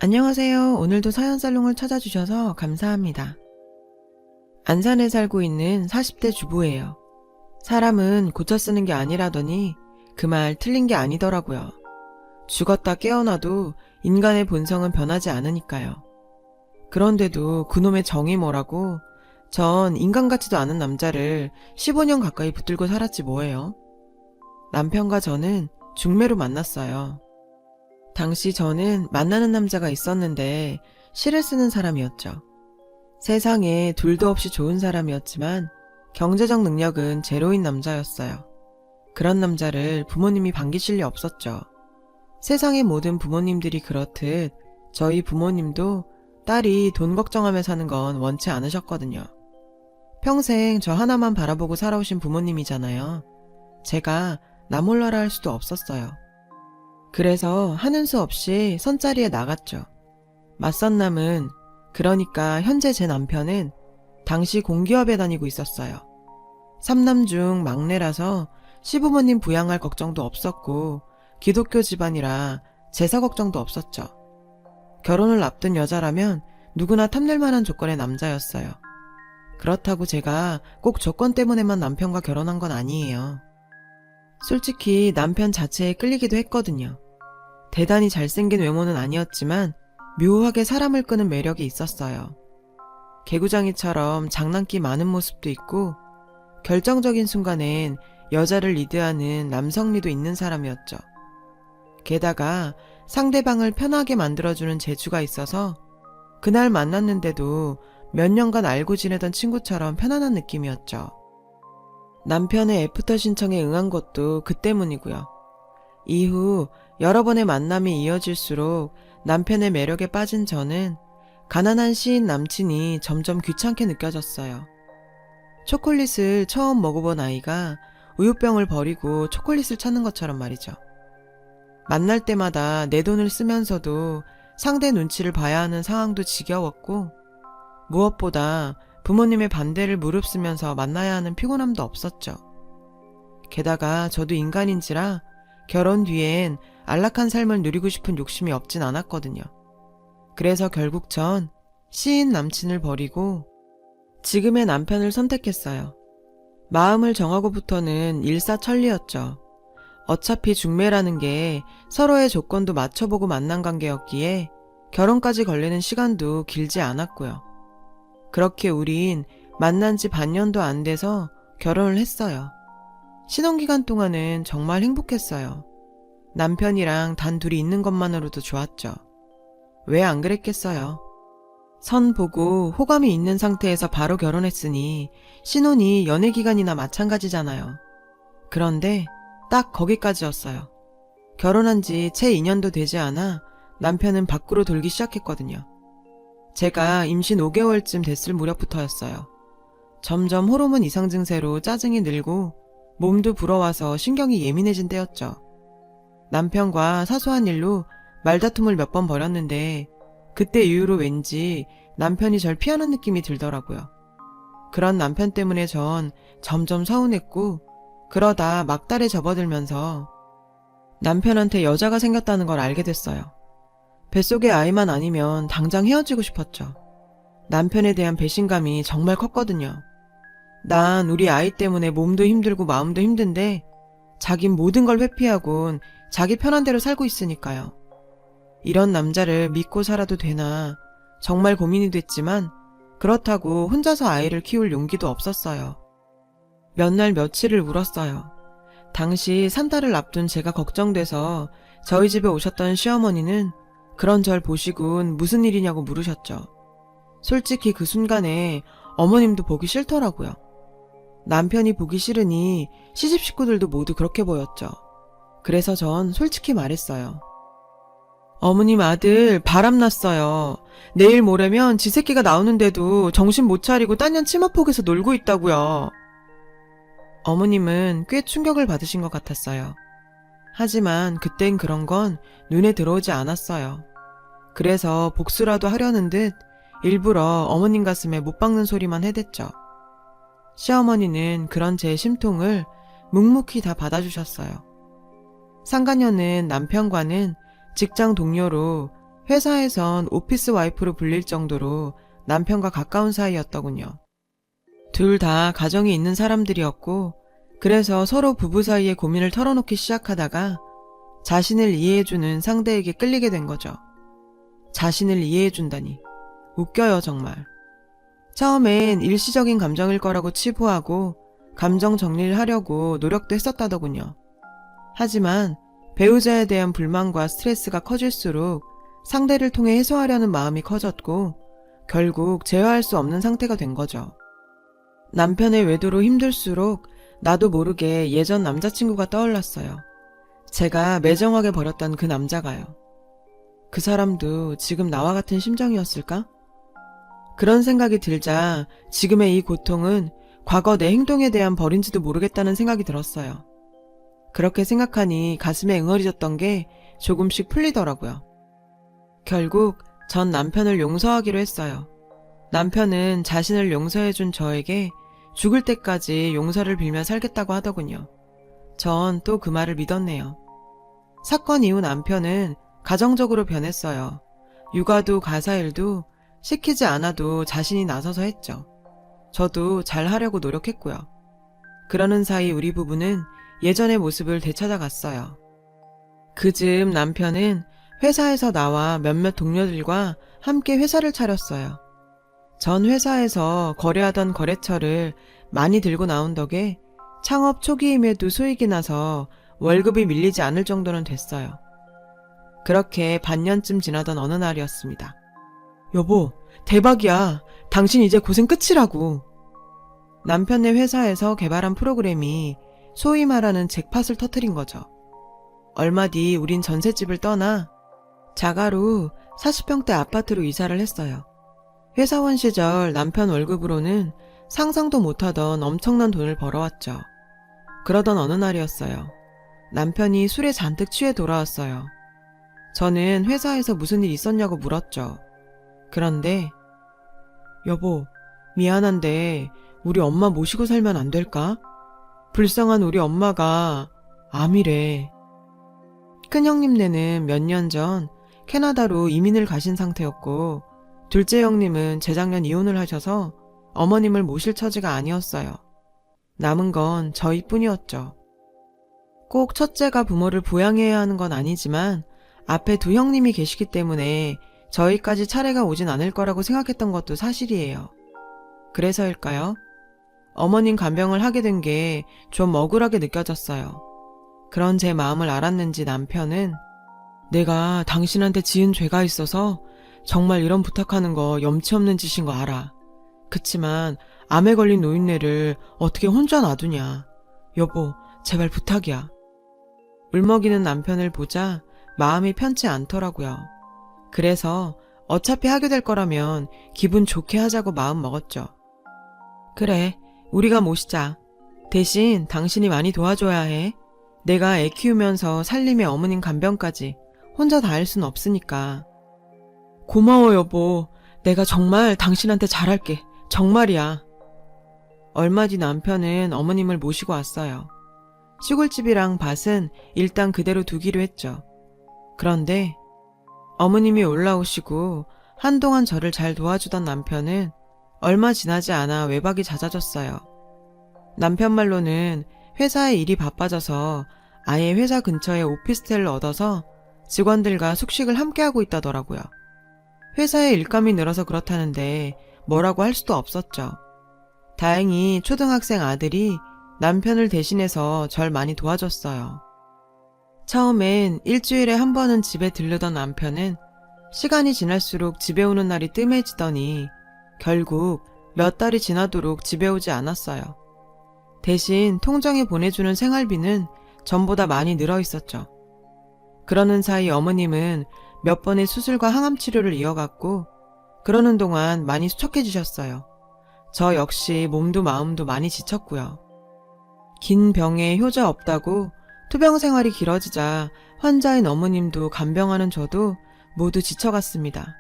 안녕하세요. 오늘도 사연살롱을 찾아주셔서 감사합니다. 안산에 살고 있는 40대 주부예요. 사람은 고쳐 쓰는 게 아니라더니 그 말 틀린 게 아니더라고요. 죽었다 깨어나도 인간의 본성은 변하지 않으니까요. 그런데도 그놈의 정이 뭐라고 전 인간 같지도 않은 남자를 15년 가까이 붙들고 살았지 뭐예요. 남편과 저는 중매로 만났어요. 당시 저는 만나는 남자가 있었는데 시를 쓰는 사람이었죠. 세상에 둘도 없이 좋은 사람이었지만 경제적 능력은 제로인 남자였어요. 그런 남자를 부모님이 반기실 리 없었죠. 세상의 모든 부모님들이 그렇듯 저희 부모님도 딸이 돈 걱정하며 사는 건 원치 않으셨거든요. 평생 저 하나만 바라보고 살아오신 부모님이잖아요. 제가 나 몰라라 할 수도 없었어요. 그래서 하는 수 없이 선자리에 나갔죠. 맞선 남은, 그러니까 현재 제 남편은 당시 공기업에 다니고 있었어요. 3남 중 막내라서 시부모님 부양할 걱정도 없었고 기독교 집안이라 제사 걱정도 없었죠. 결혼을 앞둔 여자라면 누구나 탐낼 만한 조건의 남자였어요. 그렇다고 제가 꼭 조건 때문에만 남편과 결혼한 건 아니에요. 솔직히 남편 자체에 끌리기도 했거든요. 대단히 잘생긴 외모는 아니었지만 묘하게 사람을 끄는 매력이 있었어요. 개구장이처럼 장난기 많은 모습도 있고 결정적인 순간엔 여자를 리드하는 남성미도 있는 사람이었죠. 게다가 상대방을 편하게 만들어주는 재주가 있어서 그날 만났는데도 몇 년간 알고 지내던 친구처럼 편안한 느낌이었죠. 남편의 애프터 신청에 응한 것도 그 때문이고요. 이후 여러 번의 만남이 이어질수록 남편의 매력에 빠진 저는 가난한 시인 남친이 점점 귀찮게 느껴졌어요. 초콜릿을 처음 먹어본 아이가 우유병을 버리고 초콜릿을 찾는 것처럼 말이죠. 만날 때마다 내 돈을 쓰면서도 상대 눈치를 봐야 하는 상황도 지겨웠고 무엇보다 부모님의 반대를 무릅쓰면서 만나야 하는 피곤함도 없었죠. 게다가 저도 인간인지라 결혼 뒤엔 안락한 삶을 누리고 싶은 욕심이 없진 않았거든요. 그래서 결국 전 시인 남친을 버리고 지금의 남편을 선택했어요. 마음을 정하고부터는 일사천리였죠. 어차피 중매라는 게 서로의 조건도 맞춰보고 만난 관계였기에 결혼까지 걸리는 시간도 길지 않았고요. 그렇게 우린 만난 지 반년도 안 돼서 결혼을 했어요. 신혼기간 동안은 정말 행복했어요. 남편이랑 단 둘이 있는 것만으로도 좋았죠. 왜 안 그랬겠어요. 선 보고 호감이 있는 상태에서 바로 결혼했으니 신혼이 연애기간이나 마찬가지잖아요. 그런데 딱 거기까지였어요. 결혼한 지 채 2년도 되지 않아 남편은 밖으로 돌기 시작했거든요. 제가 임신 5개월쯤 됐을 무렵부터였어요. 점점 호르몬 이상 증세로 짜증이 늘고 몸도 불어와서 신경이 예민해진 때였죠. 남편과 사소한 일로 말다툼을 몇 번 벌였는데 그때 이후로 왠지 남편이 절 피하는 느낌이 들더라고요. 그런 남편 때문에 전 점점 서운했고 그러다 막달에 접어들면서 남편한테 여자가 생겼다는 걸 알게 됐어요. 뱃속의 아이만 아니면 당장 헤어지고 싶었죠. 남편에 대한 배신감이 정말 컸거든요. 난 우리 아이 때문에 몸도 힘들고 마음도 힘든데 자긴 모든 걸 회피하곤 자기 편한 대로 살고 있으니까요. 이런 남자를 믿고 살아도 되나 정말 고민이 됐지만 그렇다고 혼자서 아이를 키울 용기도 없었어요. 몇 날 며칠을 울었어요. 당시 산달을 앞둔 제가 걱정돼서 저희 집에 오셨던 시어머니는 그런 절 보시곤 무슨 일이냐고 물으셨죠. 솔직히 그 순간에 어머님도 보기 싫더라고요. 남편이 보기 싫으니 시집 식구들도 모두 그렇게 보였죠. 그래서 전 솔직히 말했어요. 어머님 아들 바람났어요. 내일 모레면 지 새끼가 나오는데도 정신 못 차리고 딴 년 치마폭에서 놀고 있다고요. 어머님은 꽤 충격을 받으신 것 같았어요. 하지만 그땐 그런 건 눈에 들어오지 않았어요. 그래서 복수라도 하려는 듯 일부러 어머님 가슴에 못 박는 소리만 해댔죠. 시어머니는 그런 제 심통을 묵묵히 다 받아주셨어요. 상간녀는 남편과는 직장 동료로 회사에선 오피스 와이프로 불릴 정도로 남편과 가까운 사이였더군요. 둘 다 가정이 있는 사람들이었고, 그래서 서로 부부 사이의 고민을 털어놓기 시작하다가 자신을 이해해주는 상대에게 끌리게 된 거죠. 자신을 이해해준다니. 웃겨요, 정말. 처음엔 일시적인 감정일 거라고 치부하고 감정 정리를 하려고 노력도 했었다더군요. 하지만 배우자에 대한 불만과 스트레스가 커질수록 상대를 통해 해소하려는 마음이 커졌고 결국 제어할 수 없는 상태가 된 거죠. 남편의 외도로 힘들수록 나도 모르게 예전 남자친구가 떠올랐어요. 제가 매정하게 버렸던 그 남자가요. 그 사람도 지금 나와 같은 심정이었을까? 그런 생각이 들자 지금의 이 고통은 과거 내 행동에 대한 벌인지도 모르겠다는 생각이 들었어요. 그렇게 생각하니 가슴에 응어리졌던 게 조금씩 풀리더라고요. 결국 전 남편을 용서하기로 했어요. 남편은 자신을 용서해준 저에게 죽을 때까지 용서를 빌며 살겠다고 하더군요. 전 또 그 말을 믿었네요. 사건 이후 남편은 가정적으로 변했어요. 육아도 가사일도 시키지 않아도 자신이 나서서 했죠. 저도 잘하려고 노력했고요. 그러는 사이 우리 부부는 예전의 모습을 되찾아갔어요. 그즈음 남편은 회사에서 나와 몇몇 동료들과 함께 회사를 차렸어요. 전 회사에서 거래하던 거래처를 많이 들고 나온 덕에 창업 초기임에도 수익이 나서 월급이 밀리지 않을 정도는 됐어요. 그렇게 반년쯤 지나던 어느 날이었습니다. 여보, 대박이야. 당신 이제 고생 끝이라고. 남편네 회사에서 개발한 프로그램이 소위 말하는 잭팟을 터뜨린 거죠. 얼마 뒤 우린 전셋집을 떠나 자가로 40평대 아파트로 이사를 했어요. 회사원 시절 남편 월급으로는 상상도 못하던 엄청난 돈을 벌어왔죠. 그러던 어느 날이었어요. 남편이 술에 잔뜩 취해 돌아왔어요. 저는 회사에서 무슨 일 있었냐고 물었죠. 그런데 여보, 미안한데 우리 엄마 모시고 살면 안 될까? 불쌍한 우리 엄마가 암이래. 큰형님네는 몇 년 전 캐나다로 이민을 가신 상태였고 둘째 형님은 재작년 이혼을 하셔서 어머님을 모실 처지가 아니었어요. 남은 건 저희뿐이었죠. 꼭 첫째가 부모를 부양해야 하는 건 아니지만 앞에 두 형님이 계시기 때문에 저희까지 차례가 오진 않을 거라고 생각했던 것도 사실이에요. 그래서일까요? 어머님 간병을 하게 된 게 좀 억울하게 느껴졌어요. 그런 제 마음을 알았는지 남편은 내가 당신한테 지은 죄가 있어서 정말 이런 부탁하는 거 염치 없는 짓인 거 알아. 그치만 암에 걸린 노인네를 어떻게 혼자 놔두냐. 여보, 제발 부탁이야. 울먹이는 남편을 보자 마음이 편치 않더라고요. 그래서 어차피 하게 될 거라면 기분 좋게 하자고 마음 먹었죠. 그래, 우리가 모시자. 대신 당신이 많이 도와줘야 해. 내가 애 키우면서 살림에 어머님 간병까지 혼자 다 할 순 없으니까. 고마워 여보. 내가 정말 당신한테 잘할게. 정말이야. 얼마 뒤 남편은 어머님을 모시고 왔어요. 시골집이랑 밭은 일단 그대로 두기로 했죠. 그런데 어머님이 올라오시고 한동안 저를 잘 도와주던 남편은 얼마 지나지 않아 외박이 잦아졌어요. 남편 말로는 회사에 일이 바빠져서 아예 회사 근처에 오피스텔을 얻어서 직원들과 숙식을 함께하고 있다더라고요. 회사에 일감이 늘어서 그렇다는데 뭐라고 할 수도 없었죠. 다행히 초등학생 아들이 남편을 대신해서 절 많이 도와줬어요. 처음엔 일주일에 한 번은 집에 들르던 남편은 시간이 지날수록 집에 오는 날이 뜸해지더니 결국 몇 달이 지나도록 집에 오지 않았어요. 대신 통장에 보내주는 생활비는 전보다 많이 늘어 있었죠. 그러는 사이 어머님은 몇 번의 수술과 항암 치료를 이어갔고 그러는 동안 많이 수척해지셨어요. 저 역시 몸도 마음도 많이 지쳤고요. 긴 병에 효자 없다고 투병 생활이 길어지자 환자인 어머님도 간병하는 저도 모두 지쳐갔습니다.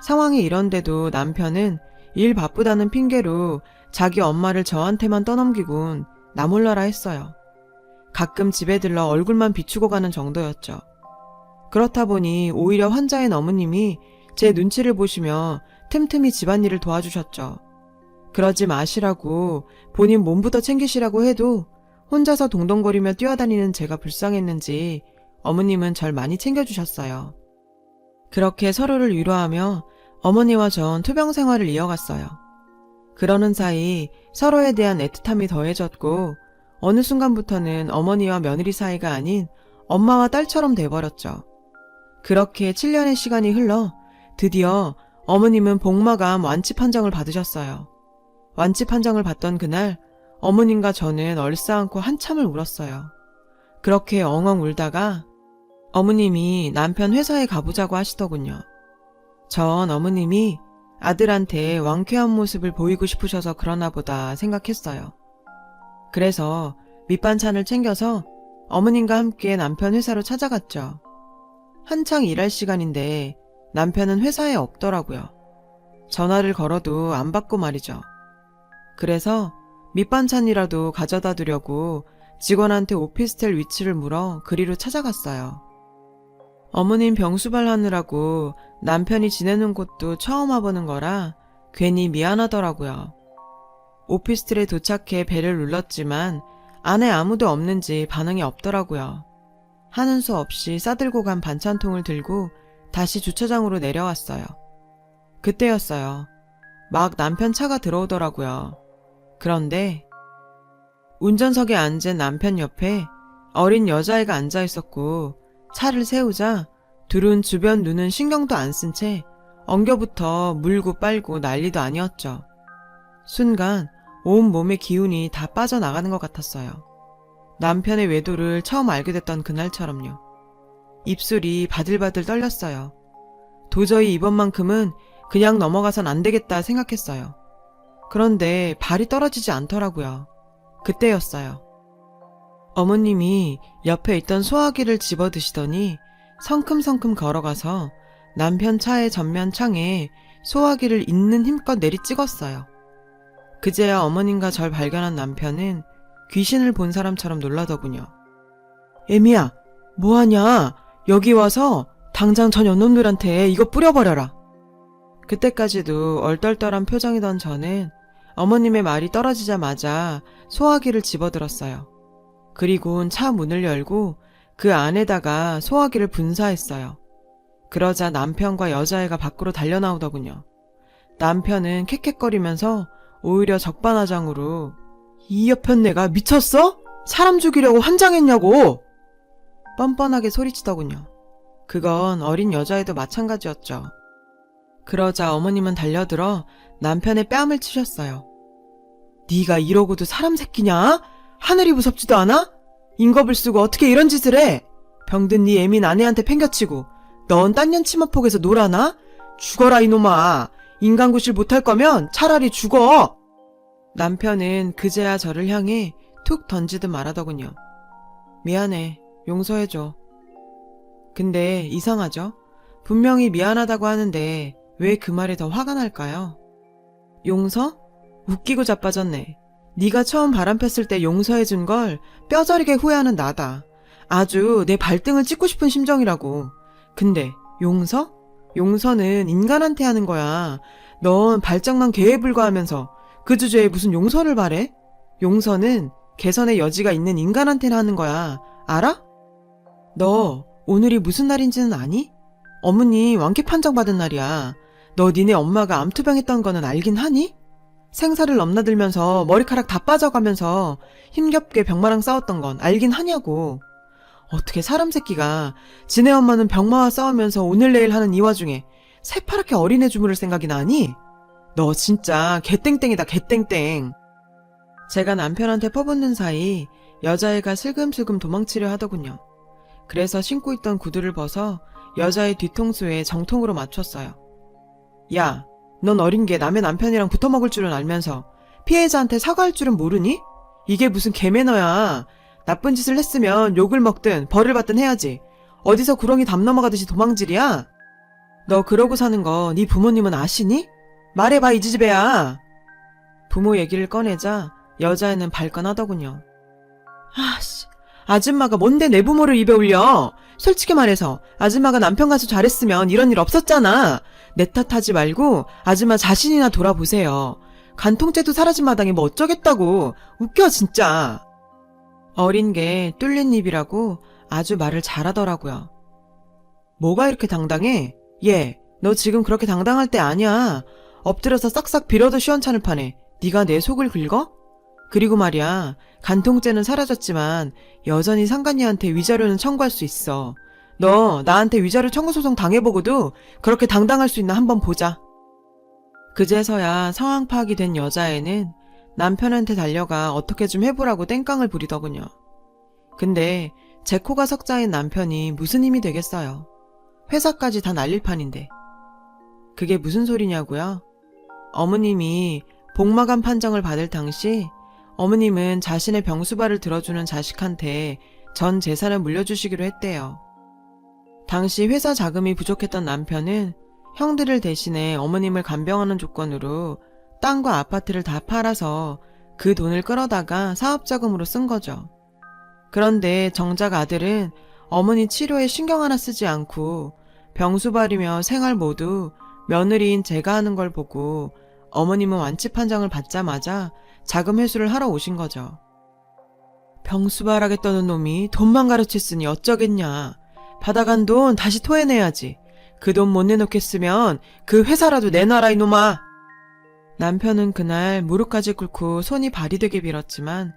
상황이 이런데도 남편은 일 바쁘다는 핑계로 자기 엄마를 저한테만 떠넘기곤 나 몰라라 했어요. 가끔 집에 들러 얼굴만 비추고 가는 정도였죠. 그렇다 보니 오히려 환자인 어머님이 제 눈치를 보시며 틈틈이 집안일을 도와주셨죠. 그러지 마시라고 본인 몸부터 챙기시라고 해도 혼자서 동동거리며 뛰어다니는 제가 불쌍했는지 어머님은 절 많이 챙겨주셨어요. 그렇게 서로를 위로하며 어머니와 전 투병 생활을 이어갔어요. 그러는 사이 서로에 대한 애틋함이 더해졌고 어느 순간부터는 어머니와 며느리 사이가 아닌 엄마와 딸처럼 돼버렸죠. 그렇게 7년의 시간이 흘러 드디어 어머님은 복마감 완치 판정을 받으셨어요. 완치 판정을 받던 그날 어머님과 저는 얼싸안고 한참을 울었어요. 그렇게 엉엉 울다가 어머님이 남편 회사에 가보자고 하시더군요. 전 어머님이 아들한테 왕쾌한 모습을 보이고 싶으셔서 그러나 보다 생각했어요. 그래서 밑반찬을 챙겨서 어머님과 함께 남편 회사로 찾아갔죠. 한창 일할 시간인데 남편은 회사에 없더라고요. 전화를 걸어도 안 받고 말이죠. 그래서 밑반찬이라도 가져다 두려고 직원한테 오피스텔 위치를 물어 그리로 찾아갔어요. 어머님 병수발하느라고 남편이 지내는 곳도 처음 와보는 거라 괜히 미안하더라고요. 오피스텔에 도착해 벨을 눌렀지만 안에 아무도 없는지 반응이 없더라고요. 하는 수 없이 싸들고 간 반찬통을 들고 다시 주차장으로 내려왔어요. 그때였어요. 막 남편 차가 들어오더라고요. 그런데 운전석에 앉은 남편 옆에 어린 여자애가 앉아 있었고 차를 세우자 둘은 주변 눈은 신경도 안 쓴 채 엉겨부터 물고 빨고 난리도 아니었죠. 순간 온 몸의 기운이 다 빠져나가는 것 같았어요. 남편의 외도를 처음 알게 됐던 그날처럼요. 입술이 바들바들 떨렸어요. 도저히 이번만큼은 그냥 넘어가선 안 되겠다 생각했어요. 그런데 발이 떨어지지 않더라고요. 그때였어요. 어머님이 옆에 있던 소화기를 집어드시더니 성큼성큼 걸어가서 남편 차의 전면 창에 소화기를 있는 힘껏 내리 찍었어요. 그제야 어머님과 절 발견한 남편은 귀신을 본 사람처럼 놀라더군요. 애미야, 뭐하냐? 여기 와서 당장 전 연놈들한테 이거 뿌려버려라. 그때까지도 얼떨떨한 표정이던 저는 어머님의 말이 떨어지자마자 소화기를 집어들었어요. 그리곤 차 문을 열고 그 안에다가 소화기를 분사했어요. 그러자 남편과 여자애가 밖으로 달려나오더군요. 남편은 캑캑거리면서 오히려 적반하장으로 이 여편네가 미쳤어? 사람 죽이려고 환장했냐고! 뻔뻔하게 소리치더군요. 그건 어린 여자애도 마찬가지였죠. 그러자 어머님은 달려들어 남편의 뺨을 치셨어요. 네가 이러고도 사람 새끼냐? 하늘이 무섭지도 않아? 인겁을 쓰고 어떻게 이런 짓을 해? 병든 네 애민 아내한테 팽겨치고 넌 딴년 치마폭에서 놀아나? 죽어라 이놈아. 인간구실 못할 거면 차라리 죽어. 남편은 그제야 저를 향해 툭 던지듯 말하더군요. 미안해. 용서해줘. 근데 이상하죠? 분명히 미안하다고 하는데 왜 그 말에 더 화가 날까요? 용서? 웃기고 자빠졌네. 네가 처음 바람 폈을 때 용서해준 걸 뼈저리게 후회하는 나다. 아주 내 발등을 찍고 싶은 심정이라고. 근데 용서? 용서는 인간한테 하는 거야. 넌 발장난 개에 불과하면서 그 주제에 무슨 용서를 바래? 용서는 개선의 여지가 있는 인간한테나 하는 거야. 알아? 너 오늘이 무슨 날인지는 아니? 어머니 완쾌 판정 받은 날이야. 너 니네 엄마가 암투병했던 거는 알긴 하니? 생사를 넘나들면서 머리카락 다 빠져가면서 힘겹게 병마랑 싸웠던 건 알긴 하냐고. 어떻게 사람 새끼가 지네 엄마는 병마와 싸우면서 오늘 내일 하는 이 와중에 새파랗게 어린애 주무를 생각이 나니? 너 진짜 개땡땡이다 개땡땡. 제가 남편한테 퍼붓는 사이 여자애가 슬금슬금 도망치려 하더군요. 그래서 신고 있던 구두를 벗어 여자의 뒤통수에 정통으로 맞췄어요. 야, 넌 어린 게 남의 남편이랑 붙어먹을 줄은 알면서 피해자한테 사과할 줄은 모르니? 이게 무슨 개매너야. 나쁜 짓을 했으면 욕을 먹든 벌을 받든 해야지. 어디서 구렁이 담 넘어가듯이 도망질이야? 너 그러고 사는 거 네 부모님은 아시니? 말해봐 이 지지배야. 부모 얘기를 꺼내자 여자애는 발끈하더군요. 아씨, 아줌마가 뭔데 내 부모를 입에 올려. 솔직히 말해서 아줌마가 남편 가서 잘했으면 이런 일 없었잖아. 내 탓하지 말고 아줌마 자신이나 돌아보세요. 간통죄도 사라진 마당에 뭐 어쩌겠다고. 웃겨 진짜. 어린 게 뚫린 입이라고 아주 말을 잘하더라고요. 뭐가 이렇게 당당해? 얘, 너 지금 그렇게 당당할 때 아니야. 엎드려서 싹싹 빌어도 시원찮을 판에 네가 내 속을 긁어? 그리고 말이야, 간통죄는 사라졌지만 여전히 상간녀한테 위자료는 청구할 수 있어. 너 나한테 위자료 청구 소송 당해보고도 그렇게 당당할 수 있나 한번 보자. 그제서야 상황 파악이 된 여자애는 남편한테 달려가 어떻게 좀 해보라고 땡깡을 부리더군요. 근데 제 코가 석자인 남편이 무슨 힘이 되겠어요. 회사까지 다 날릴 판인데. 그게 무슨 소리냐고요? 어머님이 복마감 판정을 받을 당시 어머님은 자신의 병수발을 들어주는 자식한테 전 재산을 물려주시기로 했대요. 당시 회사 자금이 부족했던 남편은 형들을 대신해 어머님을 간병하는 조건으로 땅과 아파트를 다 팔아서 그 돈을 끌어다가 사업자금으로 쓴 거죠. 그런데 정작 아들은 어머니 치료에 신경 하나 쓰지 않고 병수발이며 생활 모두 며느리인 제가 하는 걸 보고 어머님은 완치 판정을 받자마자 자금 회수를 하러 오신 거죠. 병수발하겠다는 놈이 돈만 가르쳤으니 어쩌겠냐. 받아간 돈 다시 토해내야지. 그 돈 못 내놓겠으면 그 회사라도 내놔라 이놈아. 남편은 그날 무릎까지 꿇고 손이 발이 되게 빌었지만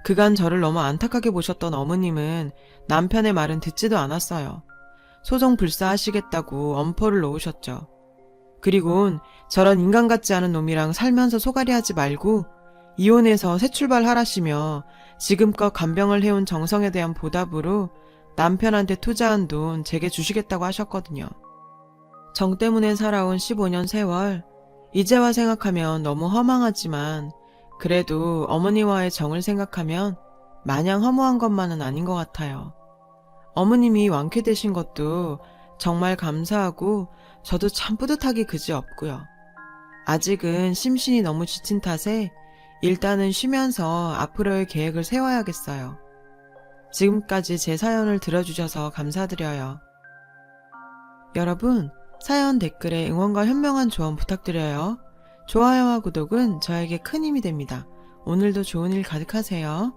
그간 저를 너무 안타깝게 보셨던 어머님은 남편의 말은 듣지도 않았어요. 소송 불사하시겠다고 엄포를 놓으셨죠. 그리곤 저런 인간 같지 않은 놈이랑 살면서 소갈이 하지 말고 이혼해서 새 출발하라시며 지금껏 간병을 해온 정성에 대한 보답으로 남편한테 투자한 돈 제게 주시겠다고 하셨거든요. 정 때문에 살아온 15년 세월, 이제와 생각하면 너무 허망하지만 그래도 어머니와의 정을 생각하면 마냥 허무한 것만은 아닌 것 같아요. 어머님이 완쾌되신 것도 정말 감사하고 저도 참 뿌듯하기 그지없고요. 아직은 심신이 너무 지친 탓에 일단은 쉬면서 앞으로의 계획을 세워야겠어요. 지금까지 제 사연을 들어주셔서 감사드려요. 여러분, 사연 댓글에 응원과 현명한 조언 부탁드려요. 좋아요와 구독은 저에게 큰 힘이 됩니다. 오늘도 좋은 일 가득하세요.